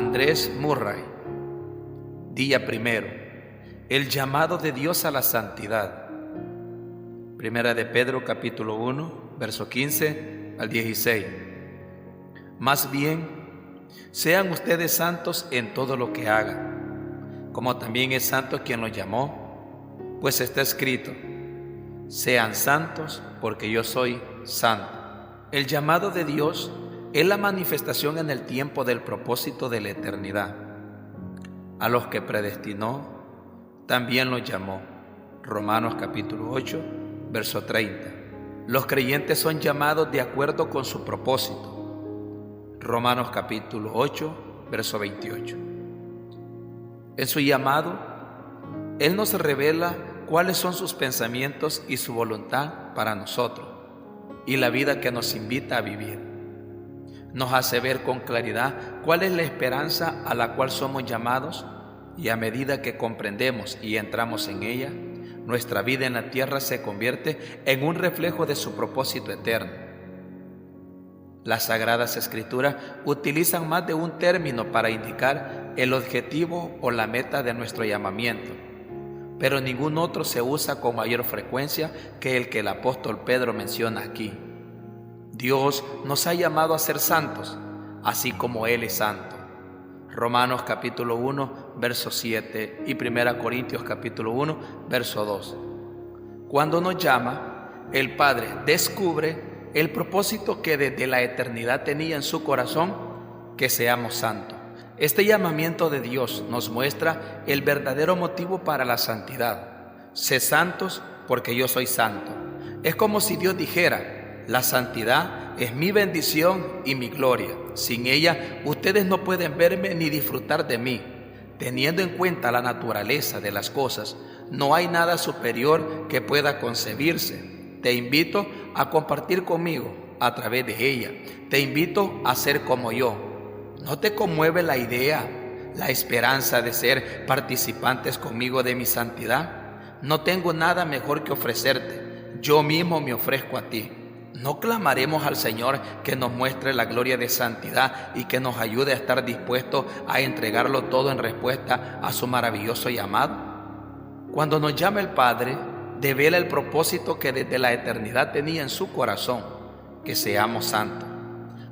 Andrés Murray. Día primero. El llamado de Dios a la santidad. Primera de Pedro capítulo 1, verso 15 al 16. Más bien, sean ustedes santos en todo lo que hagan, como también es santo quien los llamó, pues está escrito: sean santos porque yo soy santo. El llamado de Dios es la manifestación en el tiempo del propósito de la eternidad. A los que predestinó, también los llamó. Romanos capítulo 8, verso 30. Los creyentes son llamados de acuerdo con su propósito. Romanos capítulo 8, verso 28. En su llamado, Él nos revela cuáles son sus pensamientos y su voluntad para nosotros, y la vida que nos invita a vivir. Nos hace ver con claridad cuál es la esperanza a la cual somos llamados, y a medida que comprendemos y entramos en ella, nuestra vida en la tierra se convierte en un reflejo de su propósito eterno. Las Sagradas Escrituras utilizan más de un término para indicar el objetivo o la meta de nuestro llamamiento, pero ningún otro se usa con mayor frecuencia que el que el apóstol Pedro menciona aquí. Dios nos ha llamado a ser santos, así como Él es santo. Romanos capítulo 1, verso 7 y 1 Corintios capítulo 1, verso 2. Cuando nos llama, el Padre descubre el propósito que desde la eternidad tenía en su corazón, que seamos santos. Este llamamiento de Dios nos muestra el verdadero motivo para la santidad. Sé santos porque yo soy santo. Es como si Dios dijera: la santidad es mi bendición y mi gloria. Sin ella, ustedes no pueden verme ni disfrutar de mí. Teniendo en cuenta la naturaleza de las cosas, no hay nada superior que pueda concebirse. Te invito a compartir conmigo a través de ella. Te invito a ser como yo. ¿No te conmueve la idea, la esperanza de ser participantes conmigo de mi santidad? No tengo nada mejor que ofrecerte. Yo mismo me ofrezco a ti. ¿No clamaremos al Señor que nos muestre la gloria de santidad y que nos ayude a estar dispuestos a entregarlo todo en respuesta a su maravilloso llamado? Cuando nos llama el Padre, devela el propósito que desde la eternidad tenía en su corazón, que seamos santos.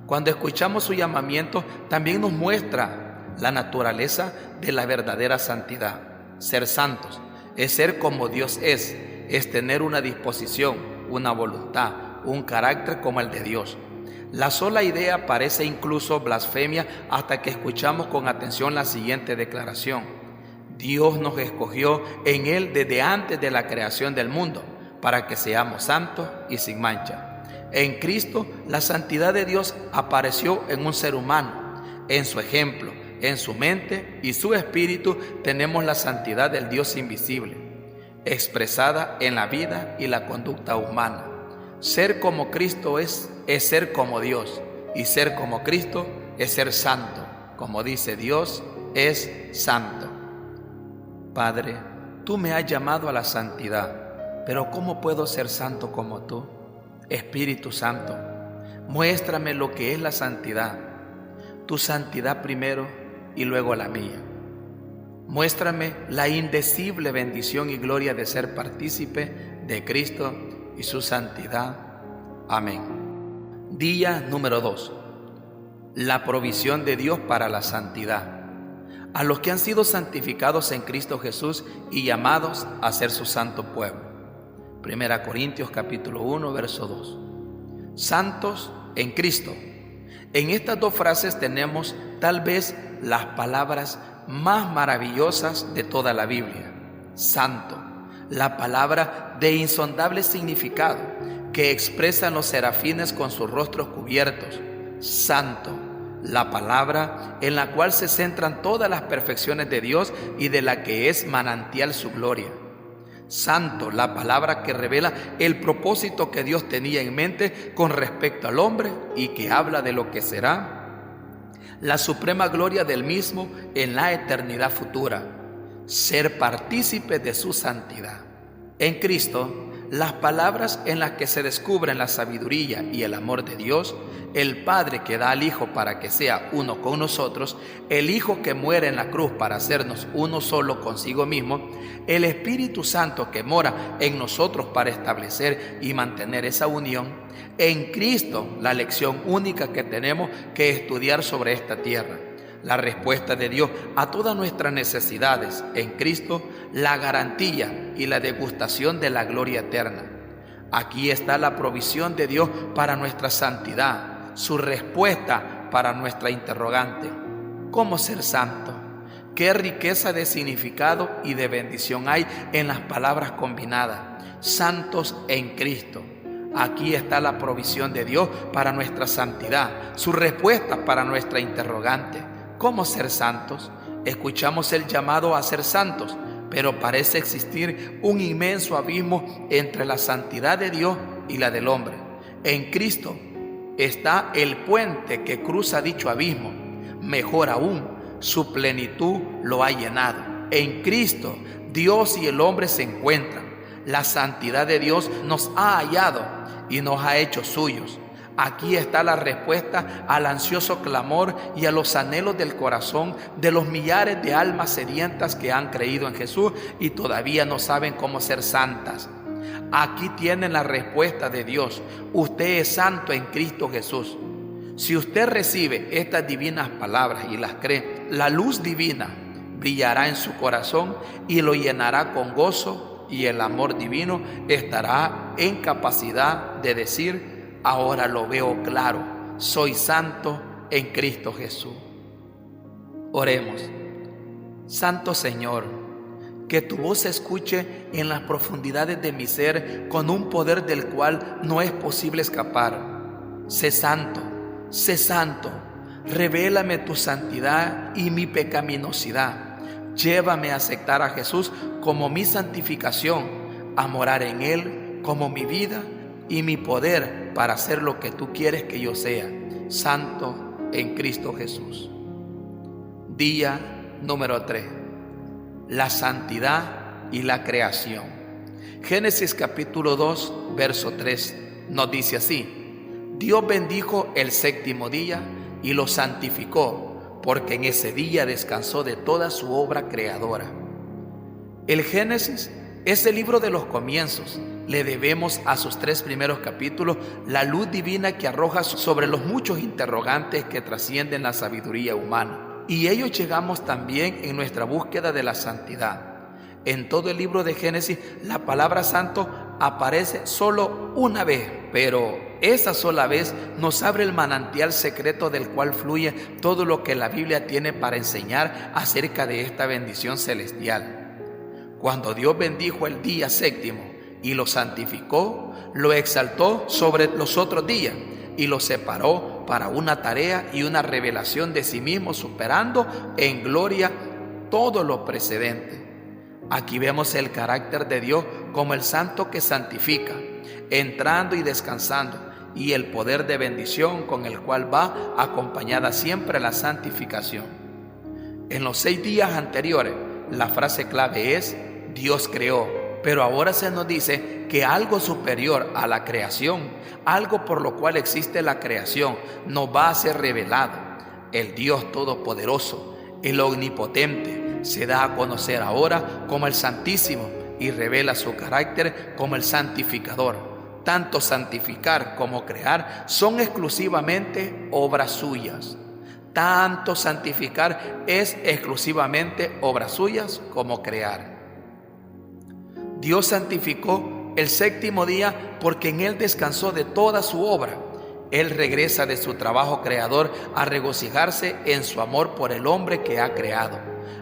Cuando escuchamos su llamamiento, también nos muestra la naturaleza de la verdadera santidad. Ser santos es ser como Dios es tener una disposición, una voluntad, un carácter como el de Dios. La sola idea parece incluso blasfemia hasta que escuchamos con atención la siguiente declaración: Dios nos escogió en Él desde antes de la creación del mundo, para que seamos santos y sin mancha. En Cristo, la santidad de Dios apareció en un ser humano. En su ejemplo, en su mente y su espíritu tenemos la santidad del Dios invisible, expresada en la vida y la conducta humana. Ser como Cristo es ser como Dios, y ser como Cristo es ser santo. Como dice Dios, es santo. Padre, tú me has llamado a la santidad, pero ¿cómo puedo ser santo como tú? Espíritu Santo, muéstrame lo que es la santidad, tu santidad primero y luego la mía. Muéstrame la indecible bendición y gloria de ser partícipe de Cristo y su santidad. Amén. Día número 2. La provisión de Dios para la santidad. A los que han sido santificados en Cristo Jesús y llamados a ser su santo pueblo. 1 Corintios capítulo 1, verso 2. Santos en Cristo. En estas dos frases tenemos tal vez las palabras más maravillosas de toda la Biblia. Santo, la palabra de insondable significado que expresan los serafines con sus rostros cubiertos. Santo, la palabra en la cual se centran todas las perfecciones de Dios y de la que es manantial su gloria. Santo, la palabra que revela el propósito que Dios tenía en mente con respecto al hombre y que habla de lo que será la suprema gloria del mismo en la eternidad futura. Ser partícipe de su santidad. En Cristo, las palabras en las que se descubren la sabiduría y el amor de Dios, el Padre que da al Hijo para que sea uno con nosotros, el Hijo que muere en la cruz para hacernos uno solo consigo mismo, el Espíritu Santo que mora en nosotros para establecer y mantener esa unión, en Cristo la lección única que tenemos que estudiar sobre esta tierra, la respuesta de Dios a todas nuestras necesidades en Cristo, la garantía y la degustación de la gloria eterna. Aquí está la provisión de Dios para nuestra santidad, su respuesta para nuestra interrogante: ¿cómo ser santo? Qué riqueza de significado y de bendición hay en las palabras combinadas: santos en Cristo. Aquí está la provisión de Dios para nuestra santidad, su respuesta para nuestra interrogante: ¿cómo ser santos? Escuchamos el llamado a ser santos, pero parece existir un inmenso abismo entre la santidad de Dios y la del hombre. En Cristo está el puente que cruza dicho abismo. Mejor aún, su plenitud lo ha llenado. En Cristo, Dios y el hombre se encuentran. La santidad de Dios nos ha hallado y nos ha hecho suyos. Aquí está la respuesta al ansioso clamor y a los anhelos del corazón de los millares de almas sedientas que han creído en Jesús y todavía no saben cómo ser santas. Aquí tienen la respuesta de Dios: usted es santo en Cristo Jesús. Si usted recibe estas divinas palabras y las cree, la luz divina brillará en su corazón y lo llenará con gozo, y el amor divino estará en capacidad de decir: ahora lo veo claro, soy santo en Cristo Jesús. Oremos. Santo Señor, que tu voz se escuche en las profundidades de mi ser con un poder del cual no es posible escapar. Sé santo, revélame tu santidad y mi pecaminosidad. Llévame a aceptar a Jesús como mi santificación, a morar en Él como mi vida y mi poder para hacer lo que tú quieres que yo sea, santo en Cristo Jesús. Día número 3. La santidad y la creación. Génesis capítulo 2, verso 3 nos dice así: Dios bendijo el séptimo día y lo santificó, porque en ese día descansó de toda su obra creadora. El Génesis es el libro de los comienzos. Le debemos a sus 3 primeros capítulos la luz divina que arroja sobre los muchos interrogantes que trascienden la sabiduría humana. Y ellos llegamos también en nuestra búsqueda de la santidad. En todo el libro de Génesis, la palabra santo aparece solo una vez, pero esa sola vez nos abre el manantial secreto del cual fluye todo lo que la Biblia tiene para enseñar acerca de esta bendición celestial. Cuando Dios bendijo el día séptimo y lo santificó, lo exaltó sobre los otros días y lo separó para una tarea y una revelación de sí mismo, superando en gloria todo lo precedente. Aquí vemos el carácter de Dios como el santo que santifica, entrando y descansando, y el poder de bendición con el cual va acompañada siempre la santificación. En los 6 días anteriores, la frase clave es: Dios creó, pero ahora se nos dice que algo superior a la creación, algo por lo cual existe la creación, nos va a ser revelado. El Dios Todopoderoso, el Omnipotente, se da a conocer ahora como el Santísimo y revela su carácter como el Santificador. Tanto santificar como crear son exclusivamente obras suyas. Tanto santificar es exclusivamente obras suyas como crear. Dios santificó el séptimo día porque en Él descansó de toda su obra. Él regresa de su trabajo creador a regocijarse en su amor por el hombre que ha creado.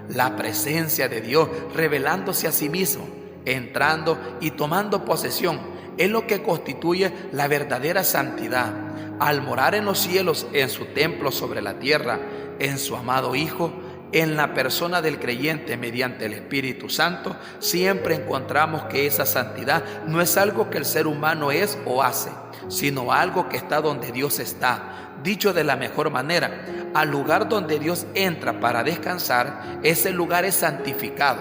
La presencia de Dios revelándose a sí mismo, entrando y tomando posesión, es lo que constituye la verdadera santidad. Al morar en los cielos, en su templo sobre la tierra, en su amado Hijo, en la persona del creyente mediante el Espíritu Santo, siempre encontramos que esa santidad no es algo que el ser humano es o hace, sino algo que está donde Dios está. Dicho de la mejor manera, al lugar donde Dios entra para descansar, ese lugar es santificado.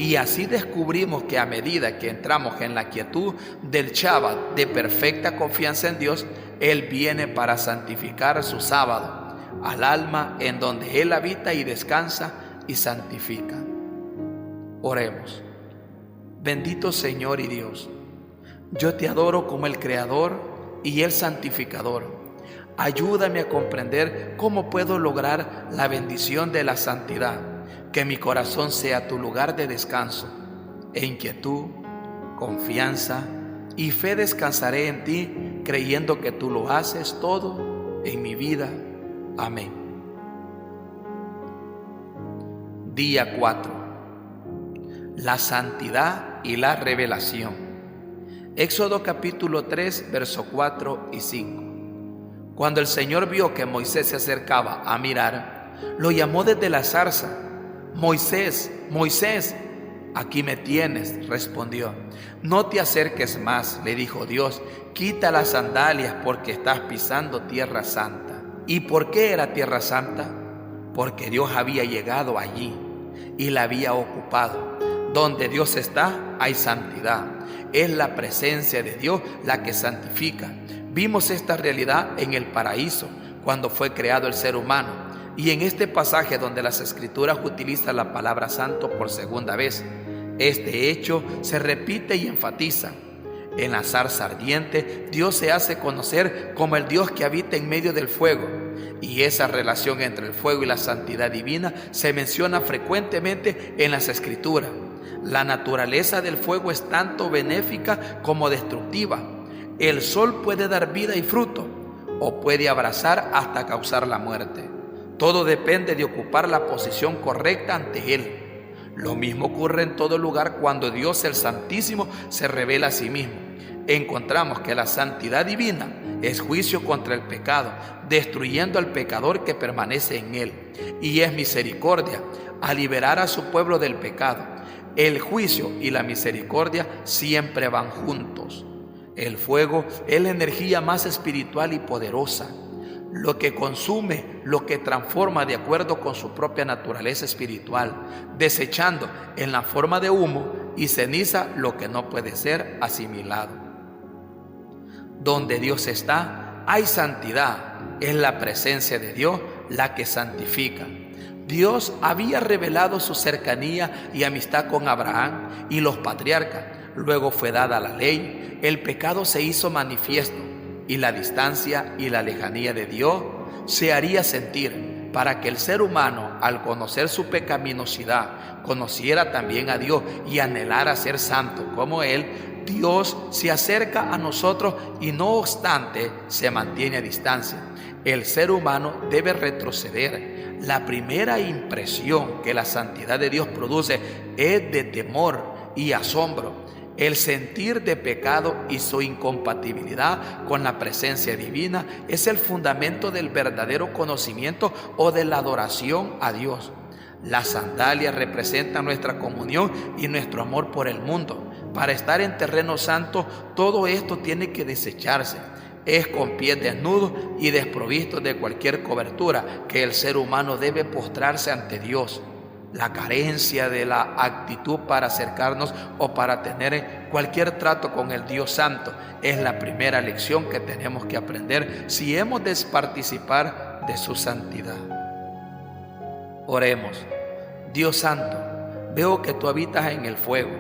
Y así descubrimos que a medida que entramos en la quietud del Shabbat de perfecta confianza en Dios, Él viene para santificar su sábado al alma en donde Él habita y descansa y santifica. Oremos. Bendito Señor y Dios, yo te adoro como el Creador y el Santificador. Ayúdame a comprender cómo puedo lograr la bendición de la santidad. Que mi corazón sea tu lugar de descanso. En quietud, confianza y fe descansaré en ti, creyendo que tú lo haces todo en mi vida. Amén. Día 4. La santidad y la revelación. Éxodo capítulo 3, versos 4 y 5. Cuando el Señor vio que Moisés se acercaba a mirar, lo llamó desde la zarza. Moisés, Moisés, aquí me tienes, respondió. No te acerques más, le dijo Dios, quita las sandalias porque estás pisando tierra santa. ¿Y por qué era tierra santa? Porque Dios había llegado allí y la había ocupado. Donde Dios está, hay santidad. Es la presencia de Dios la que santifica. Vimos esta realidad en el paraíso, cuando fue creado el ser humano. Y en este pasaje donde las Escrituras utilizan la palabra santo por segunda vez, este hecho se repite y enfatiza. En la zarza ardiente, Dios se hace conocer como el Dios que habita en medio del fuego. Y esa relación entre el fuego y la santidad divina se menciona frecuentemente en las Escrituras. La naturaleza del fuego es tanto benéfica como destructiva. El sol puede dar vida y fruto, o puede abrasar hasta causar la muerte. Todo depende de ocupar la posición correcta ante Él. Lo mismo ocurre en todo lugar cuando Dios el Santísimo se revela a sí mismo. Encontramos que la santidad divina es juicio contra el pecado, destruyendo al pecador que permanece en Él. Y es misericordia a liberar a su pueblo del pecado. El juicio y la misericordia siempre van juntos. El fuego es la energía más espiritual y poderosa. Lo que consume, lo que transforma de acuerdo con su propia naturaleza espiritual, desechando en la forma de humo y ceniza lo que no puede ser asimilado. Donde Dios está, hay santidad. Es la presencia de Dios la que santifica. Dios había revelado su cercanía y amistad con Abraham y los patriarcas. Luego fue dada la ley, el pecado se hizo manifiesto y la distancia y la lejanía de Dios se haría sentir para que el ser humano, al conocer su pecaminosidad, conociera también a Dios y anhelara ser santo como Él. Dios se acerca a nosotros y no obstante se mantiene a distancia. El ser humano debe retroceder. La primera impresión que la santidad de Dios produce es de temor y asombro. El sentir de pecado y su incompatibilidad con la presencia divina es el fundamento del verdadero conocimiento o de la adoración a Dios. Las sandalias representan nuestra comunión y nuestro amor por el mundo. Para estar en terreno santo, todo esto tiene que desecharse. Es con pies desnudos y desprovistos de cualquier cobertura que el ser humano debe postrarse ante Dios. La carencia de la actitud para acercarnos o para tener cualquier trato con el Dios Santo es la primera lección que tenemos que aprender si hemos de participar de su santidad. Oremos. Dios Santo, veo que tú habitas en el fuego.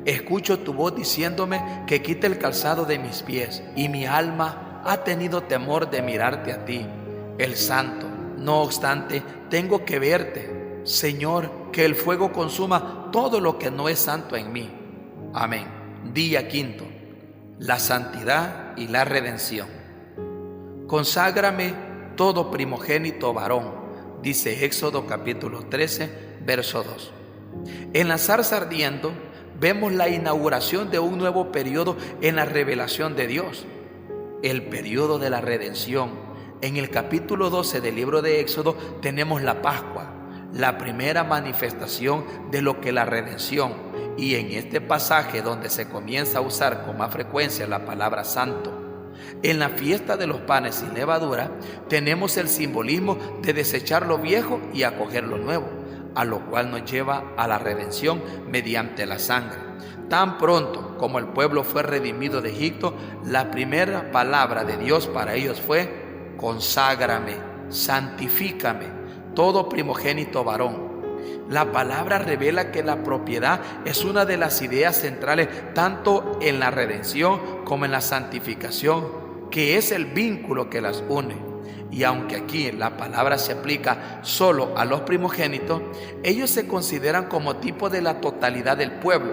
Escucho tu voz diciéndome que quite el calzado de mis pies y mi alma ha tenido temor de mirarte a ti, el Santo. No obstante, tengo que verte. Señor, que el fuego consuma todo lo que no es santo en mí. Amén. Día 5. La santidad y la redención. Conságrame todo primogénito varón, dice Éxodo capítulo 13, verso 2. En la zarza ardiendo vemos la inauguración de un nuevo periodo en la revelación de Dios, el periodo de la redención. En el capítulo 12 del libro de Éxodo tenemos la Pascua, la primera manifestación de lo que la redención, y en este pasaje donde se comienza a usar con más frecuencia la palabra santo. En la fiesta de los panes sin levadura tenemos el simbolismo de desechar lo viejo y acoger lo nuevo. a lo cual nos lleva a la redención mediante la sangre. Tan pronto como el pueblo fue redimido de Egipto, la primera palabra de Dios para ellos fue: conságrame, santifícame, todo primogénito varón. La palabra revela que la propiedad es una de las ideas centrales tanto en la redención como en la santificación, que es el vínculo que las une. Y aunque aquí la palabra se aplica solo a los primogénitos, ellos se consideran como tipo de la totalidad del pueblo,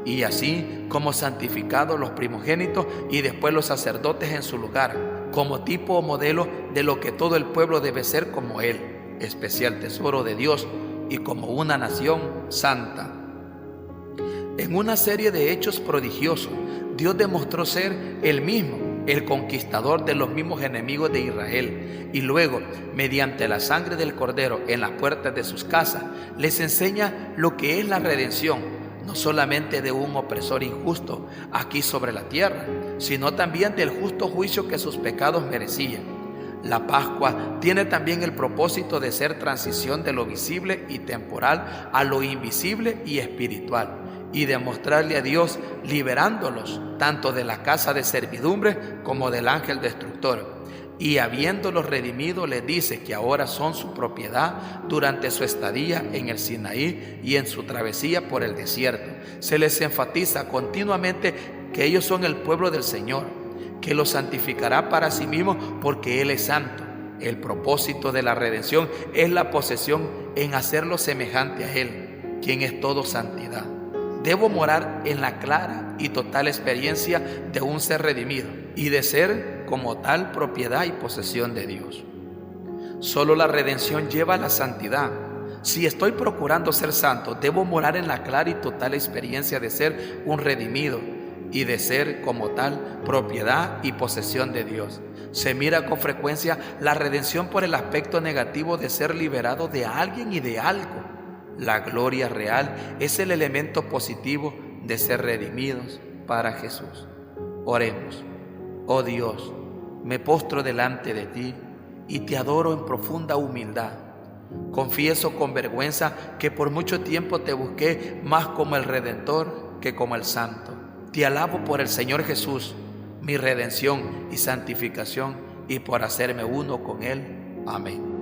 y así como santificados los primogénitos y después los sacerdotes en su lugar, como tipo o modelo de lo que todo el pueblo debe ser como Él, especial tesoro de Dios y como una nación santa. En una serie de hechos prodigiosos, Dios demostró ser Él mismo, el conquistador de los mismos enemigos de Israel, y luego, mediante la sangre del Cordero en las puertas de sus casas, les enseña lo que es la redención, no solamente de un opresor injusto aquí sobre la tierra, sino también del justo juicio que sus pecados merecían. La Pascua tiene también el propósito de ser transición de lo visible y temporal a lo invisible y espiritual, y de mostrarle a Dios liberándolos tanto de la casa de servidumbre como del ángel destructor. Y habiéndolos redimido, les dice que ahora son su propiedad durante su estadía en el Sinaí y en su travesía por el desierto. Se les enfatiza continuamente que ellos son el pueblo del Señor, que los santificará para sí mismo porque Él es santo. El propósito de la redención es la posesión en hacerlo semejante a Él, quien es todo santidad. Debo morar en la clara y total experiencia de un ser redimido y de ser como tal propiedad y posesión de Dios. Solo la redención lleva a la santidad. Si estoy procurando ser santo, debo morar en la clara y total experiencia de ser un redimido y de ser como tal propiedad y posesión de Dios. Se mira con frecuencia la redención por el aspecto negativo de ser liberado de alguien y de algo. La gloria real es el elemento positivo de ser redimidos para Jesús. Oremos. Oh Dios, me postro delante de ti y te adoro en profunda humildad. Confieso con vergüenza que por mucho tiempo te busqué más como el Redentor que como el Santo. Te alabo por el Señor Jesús, mi redención y santificación, y por hacerme uno con Él. Amén.